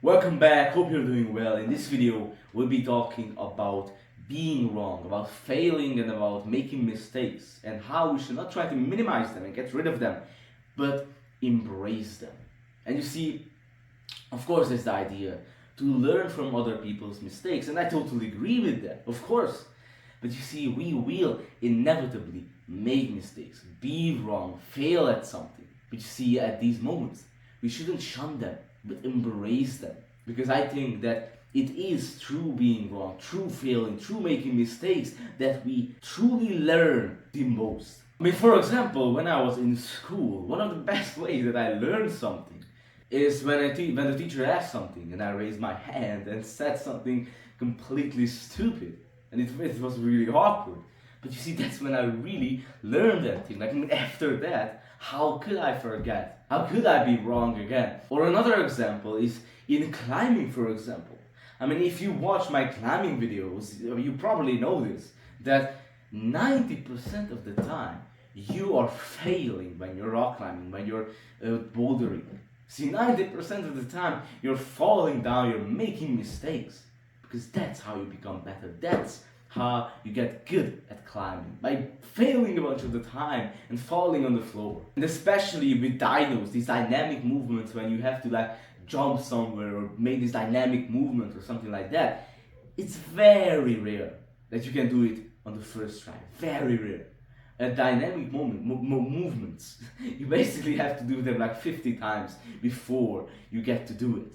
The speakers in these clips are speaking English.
Welcome back, hope you're doing well. In this video, we'll be talking about being wrong, about failing and about making mistakes and how we should not try to minimize them and get rid of them, but embrace them. And you see, of course, there's the idea to learn from other people's mistakes, and I totally agree with that, of course. But you see, we will inevitably make mistakes, be wrong, fail at something. But you see, at these moments, we shouldn't shun them, but embrace them. Because I think that it is through being wrong, through failing, through making mistakes that we truly learn the most. I mean, for example, when I was in school, one of the best ways that I learned something is when the teacher asked something and I raised my hand and said something completely stupid. And it was really awkward. But you see, that's when I really learned that thing. Like, I mean, after that, how could I forget? How could I be wrong again? Or another example is in climbing, for example. I mean, if you watch my climbing videos, you probably know this, that 90% of the time, you are failing when you're rock climbing, when you're bouldering. See, 90% of the time, you're falling down, you're making mistakes. Because that's how you become better. That's how you get good at climbing. By failing a bunch of the time and falling on the floor. And especially with dynos, these dynamic movements when you have to like jump somewhere or make this dynamic movement or something like that. It's very rare that you can do it on the first try. Very rare. A dynamic movements, you basically have to do them like 50 times before you get to do it.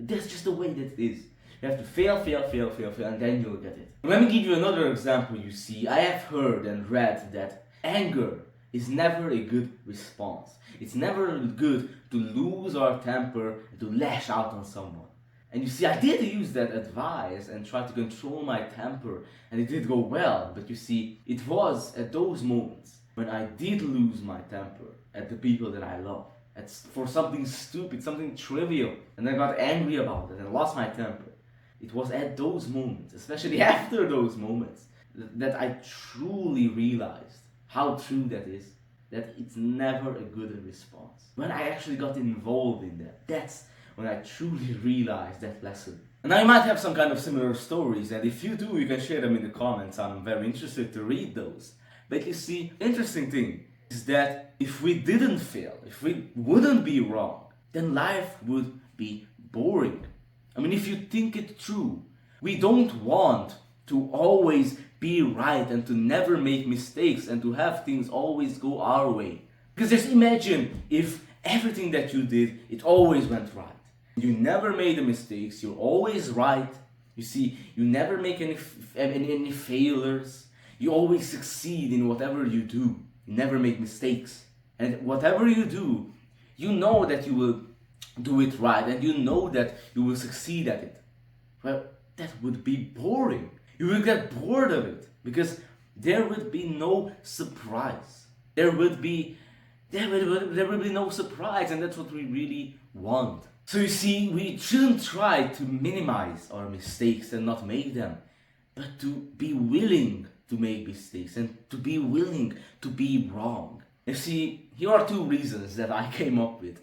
That's just the way that it is. You have to fail, and then you'll get it. Let me give you another example. You see, I have heard and read that anger is never a good response. It's never good to lose our temper and to lash out on someone. And you see, I did use that advice and try to control my temper, and it did go well. But you see, it was at those moments when I did lose my temper at the people that I love. For something stupid, something trivial, and I got angry about it and lost my temper. It was at those moments, especially after those moments, that I truly realized how true that is, that it's never a good response. When I actually got involved in that, that's when I truly realized that lesson. And now you might have some kind of similar stories, and if you do, you can share them in the comments. I'm very interested to read those. But you see, the interesting thing is that if we didn't fail, if we wouldn't be wrong, then life would be boring. I mean, if you think it through, we don't want to always be right and to never make mistakes and to have things always go our way. Because just imagine if everything that you did, it always went right. You never made the mistakes, you're always right. You see, you never make any failures. You always succeed in whatever you do. You never make mistakes. And whatever you do, you know that you will do it right and you know that you will succeed at it. Well, that would be boring. You will get bored of it because there would be no surprise. There would be no surprise, and that's what we really want. So you see, we shouldn't try to minimize our mistakes and not make them, but to be willing to make mistakes and to be willing to be wrong. You see, here are two reasons that I came up with,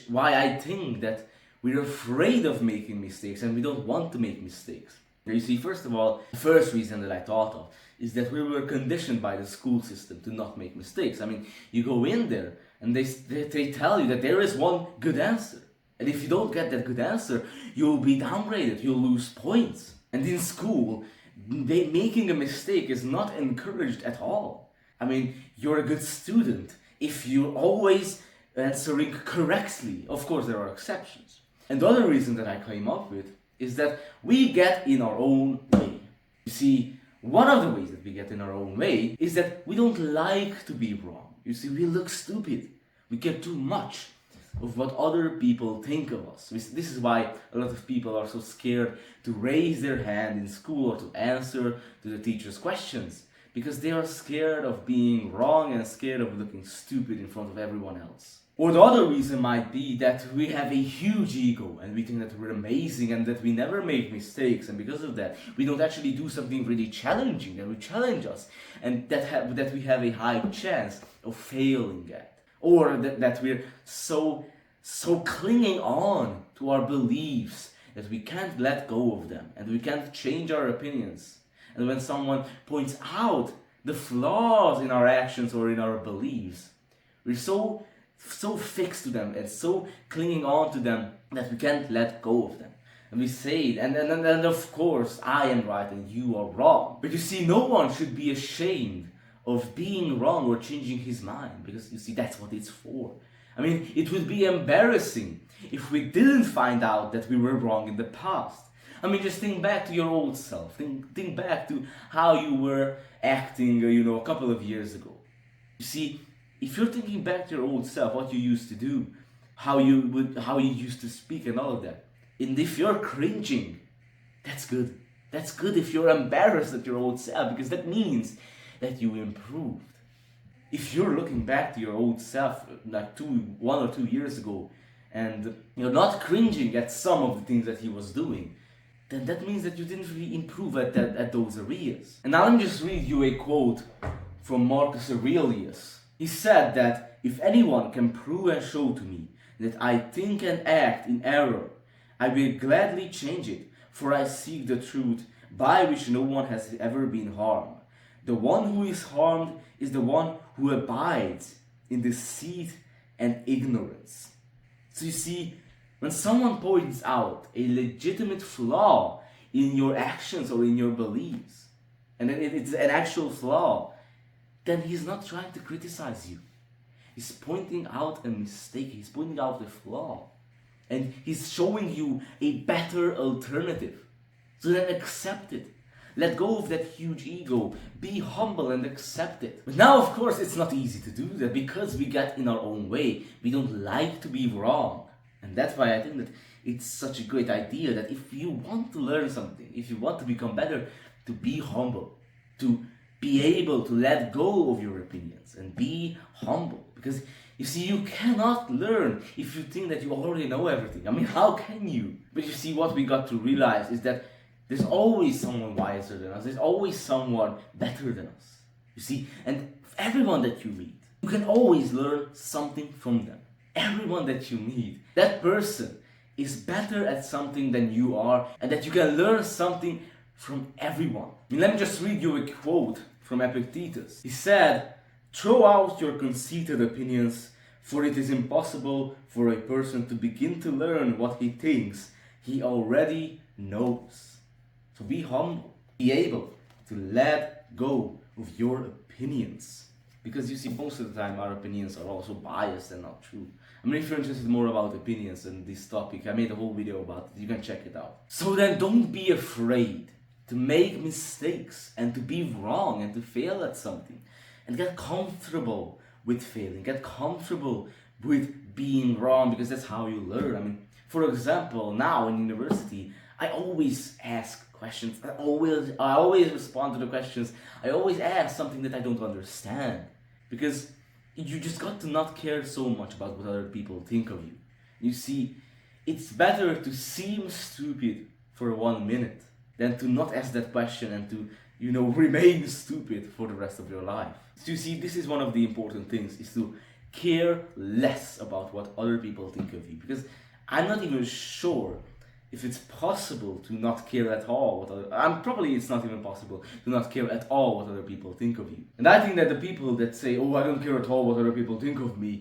why I think that we're afraid of making mistakes and we don't want to make mistakes. You see, first of all, the first reason that I thought of is that we were conditioned by the school system to not make mistakes. I mean, you go in there and they tell you that there is one good answer. And if you don't get that good answer, you'll be downgraded, you'll lose points. And in school, making a mistake is not encouraged at all. I mean, you're a good student if you're always answering correctly. Of course, there are exceptions. And the other reason that I came up with is that we get in our own way. You see, one of the ways that we get in our own way is that we don't like to be wrong. You see, we look stupid. We care too much of what other people think of us. This is why a lot of people are so scared to raise their hand in school or to answer to the teacher's questions. Because they are scared of being wrong and scared of looking stupid in front of everyone else. Or the other reason might be that we have a huge ego and we think that we're amazing and that we never make mistakes, and because of that we don't actually do something really challenging that will challenge us and that we have a high chance of failing at. Or that we're so clinging on to our beliefs, that we can't let go of them and we can't change our opinions. And when someone points out the flaws in our actions or in our beliefs, we're so fixed to them and so clinging on to them that we can't let go of them. And we say it, and of course I am right and you are wrong. But you see, no one should be ashamed of being wrong or changing his mind, because you see, that's what it's for. I mean, it would be embarrassing if we didn't find out that we were wrong in the past. I mean, just think back to your old self. Think back to how you were acting, a couple of years ago. You see, if you're thinking back to your old self, what you used to do, how you used to speak and all of that, and if you're cringing, that's good. That's good if you're embarrassed at your old self, because that means that you improved. If you're looking back to your old self like 1 or 2 years ago, and you're not cringing at some of the things that he was doing, then that means that you didn't really improve at those areas. And now let me just read you a quote from Marcus Aurelius. He said that if anyone can prove and show to me that I think and act in error, I will gladly change it, for I seek the truth by which no one has ever been harmed. The one who is harmed is the one who abides in deceit and ignorance. So you see, when someone points out a legitimate flaw in your actions or in your beliefs, and it's an actual flaw, then he's not trying to criticize you. He's pointing out a mistake, he's pointing out a flaw, and he's showing you a better alternative. So then accept it. Let go of that huge ego. Be humble and accept it. But now, of course, it's not easy to do that because we get in our own way. We don't like to be wrong. And that's why I think that it's such a great idea that if you want to learn something, if you want to become better, to be humble, to be able to let go of your opinions and be humble. Because you see, you cannot learn if you think that you already know everything. I mean, how can you? But you see, what we got to realize is that there's always someone wiser than us. There's always someone better than us. You see, and everyone that you meet, you can always learn something from them. Everyone that you meet, that person is better at something than you are, and that you can learn something from everyone. And let me just read you a quote from Epictetus. He said, "Throw out your conceited opinions, for it is impossible for a person to begin to learn what he thinks he already knows." So be humble, be able to let go of your opinions. Because you see, most of the time our opinions are also biased and not true. I mean, if you're interested more about opinions and this topic, I made a whole video about it, you can check it out. So then don't be afraid to make mistakes and to be wrong and to fail at something. And get comfortable with failing, get comfortable with being wrong, because that's how you learn. I mean, for example, now in university, I always ask questions. I always respond to the questions. I always ask something that I don't understand, because you just got to not care so much about what other people think of you. You see, it's better to seem stupid for 1 minute than to not ask that question and to, remain stupid for the rest of your life. So you see, this is one of the important things, is to care less about what other people think of you, because I'm not even sure if it's possible to not care at all probably it's not even possible to not care at all what other people think of you. And I think that the people that say, "Oh, I don't care at all what other people think of me,"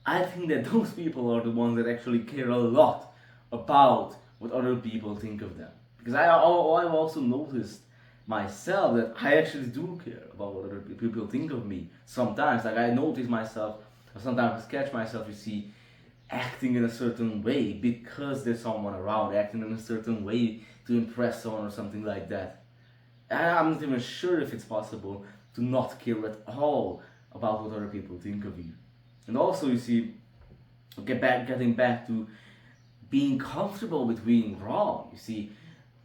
I think that those people are the ones that actually care a lot about what other people think of them. Because I've also noticed myself that I actually do care about what other people think of me sometimes. Like, I notice myself, or sometimes catch myself, you see, acting in a certain way because there's someone around, acting in a certain way to impress someone or something like that. And I'm not even sure if it's possible to not care at all about what other people think of you. And also, you see, getting back to being comfortable with being wrong. You see,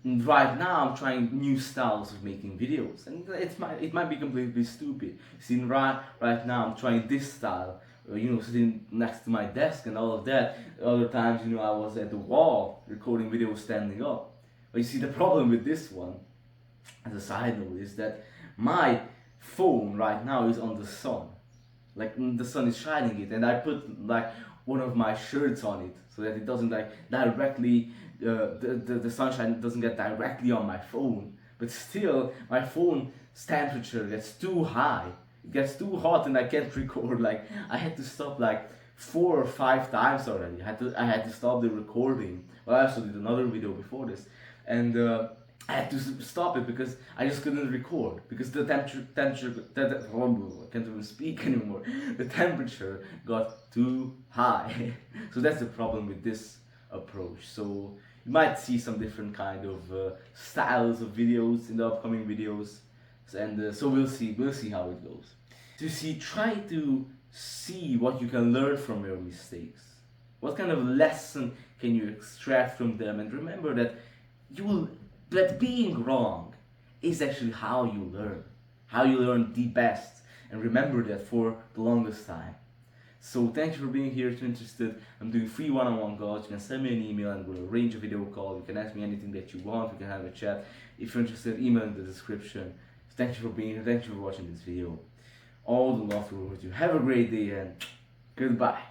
right now I'm trying new styles of making videos, and it might be completely stupid. You see, right now I'm trying this style, sitting next to my desk and all of that. Other times, I was at the wall recording videos standing up. But you see, the problem with this one, as a side note, is that my phone right now is on the sun. Like, the sun is shining it, and I put like one of my shirts on it so that it doesn't like directly the sunshine doesn't get directly on my phone. But still, my phone's temperature gets too high. It gets too hot and I can't record. Like I had to stop like 4 or 5 times already. I had to stop the recording. Well, I also did another video before this, and I had to stop it because I just couldn't record because the I can't even speak anymore. The temperature got too high. So that's the problem with this approach. So you might see some different kind of styles of videos in the upcoming videos, and so we'll see how it goes. So you see, try to see what you can learn from your mistakes. What kind of lesson can you extract from them? And remember that you will that being wrong is actually how you learn the best, and remember that for the longest time. So thank you for being here. If you're interested, I'm doing free one-on-one calls. You can send me an email and we'll arrange a video call. You can ask me anything that you want. We can have a chat. If you're interested, email in the description. Thank you for being here. Thank you for watching this video. All the love for you. Have a great day and goodbye.